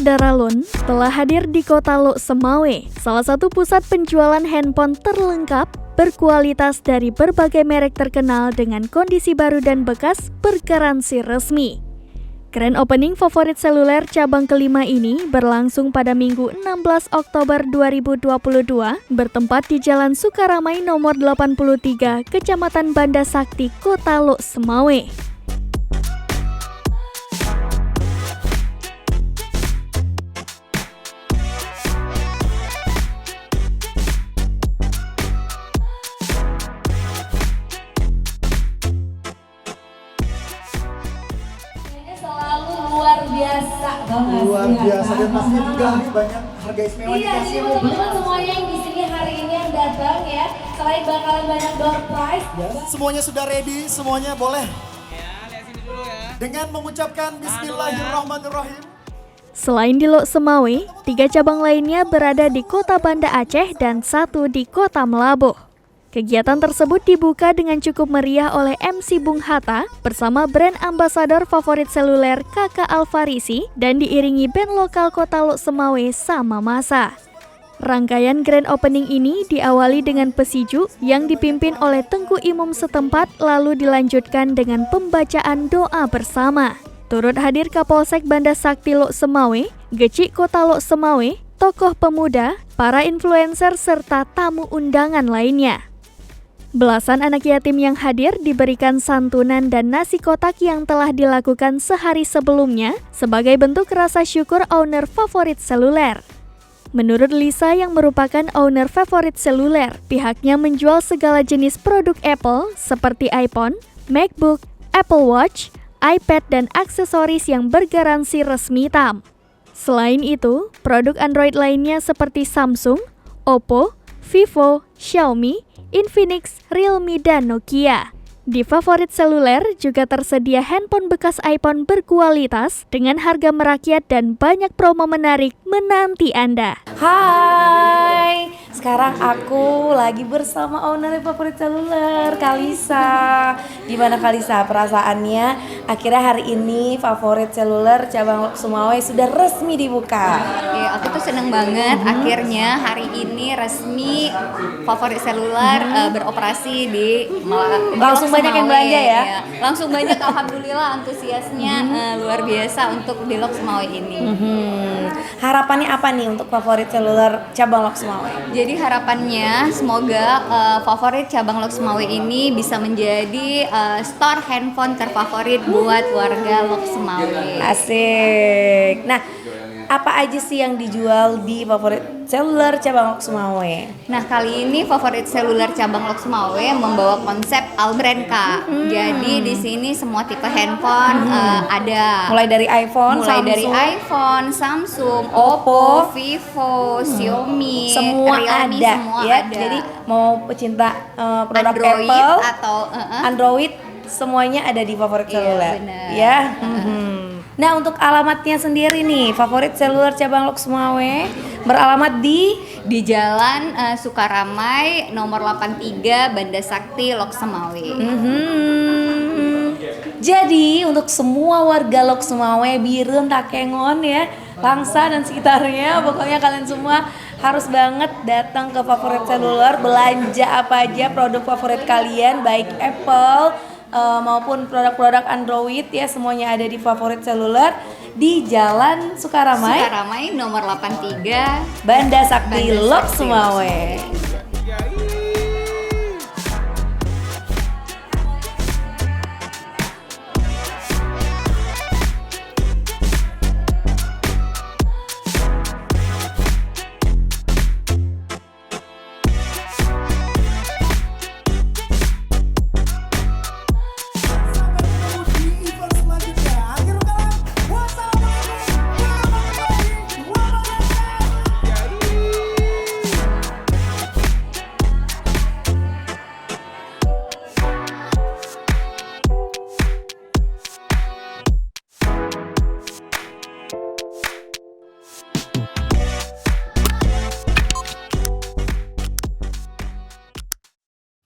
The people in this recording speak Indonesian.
Daralun telah hadir di kota Lok Sumawe, salah satu pusat penjualan handphone terlengkap, berkualitas dari berbagai merek terkenal dengan kondisi baru dan bekas bergaransi resmi. Grand opening favorit seluler cabang kelima ini berlangsung pada Minggu 16 Oktober 2022 bertempat di Jalan Sukaramai nomor 83, Kecamatan Banda Sakti, Kota Lok Sumawe. Luar biasa banget. Luar biasa dan pastinya juga banyak harga istimewa Iya, jadi teman-teman semuanya yang di sini hari ini yang datang ya, selain bakalan banyak door prize. Ya, semuanya sudah ready, semuanya boleh. Dengan mengucapkan Bismillahirrahmanirrahim. Selain di Lok Sumawe, 3 cabang lainnya berada di Kota Banda Aceh dan 1 di Kota Melabuh. Kegiatan tersebut dibuka dengan cukup meriah oleh MC Bung Hatta bersama brand ambasador favorit seluler Kakak Alfarisi dan diiringi band lokal Kota Lok Sumawe Sama Masa. Rangkaian grand opening ini diawali dengan pesiju yang dipimpin oleh Tengku Imum setempat lalu dilanjutkan dengan pembacaan doa bersama. Turut hadir Kapolsek Banda Sakti Lok Sumawe, Gecik Kota Lok Sumawe, tokoh pemuda, para influencer serta tamu undangan lainnya. Belasan anak yatim yang hadir diberikan santunan dan nasi kotak yang telah dilakukan sehari sebelumnya sebagai bentuk rasa syukur owner favorit seluler. Menurut Lisa yang merupakan owner favorit seluler, pihaknya menjual segala jenis produk Apple seperti iPhone, MacBook, Apple Watch, iPad, dan aksesoris yang bergaransi resmi TAM. Selain itu, produk Android lainnya seperti Samsung, Oppo, Vivo, Xiaomi, Infinix, Realme, dan Nokia. Di favorit seluler juga tersedia handphone bekas iPhone berkualitas dengan harga merakyat dan banyak promo menarik menanti Anda. Hai, sekarang aku lagi bersama owner favorit seluler, Kalisa. Gimana Kalisa perasaannya? Akhirnya hari ini favorit seluler cabang Lok Sumawe sudah resmi dibuka. Ya, aku tuh seneng banget akhirnya hari ini resmi favorit seluler beroperasi di Langsung banyak yang belanja ya? Ya. Langsung banyak, alhamdulillah antusiasnya luar biasa untuk di Lok Sumawe ini. Harapannya apa nih untuk favorit seluler cabang Lok Sumawe? Jadi harapannya semoga favorit cabang Lok Sumawe ini bisa menjadi store handphone terfavorit buat warga Lok Sumawe. Asik. Nah, apa aja sih yang dijual di favorit seluler cabang Lok Sumawe? Nah, kali ini favorit seluler cabang Lok Sumawe membawa konsep all brand Kak. Jadi di sini semua tipe handphone ada. Mulai dari iPhone, Samsung, Oppo, Vivo, Xiaomi, semua Realme, ada semua ya. ada. Jadi mau pecinta produk Android Apple atau Android semuanya ada di favorit seluler. benar. Ya. Nah, untuk alamatnya sendiri nih, favorit seluler cabang Lok Sumawe beralamat di Jalan Sukaramai nomor 83 Banda Sakti Lok Sumawe. Jadi untuk semua warga Lok Sumawe, Birun, Takengon ya, Langsa dan sekitarnya, pokoknya kalian semua harus banget datang ke favorit seluler, belanja apa aja produk favorit kalian, baik Apple maupun produk-produk Android ya, semuanya ada di favorit seluler di Jalan Sukaramai Sukaramai nomor 83 Banda Sakti Banda Lok Sakti, Sumawe.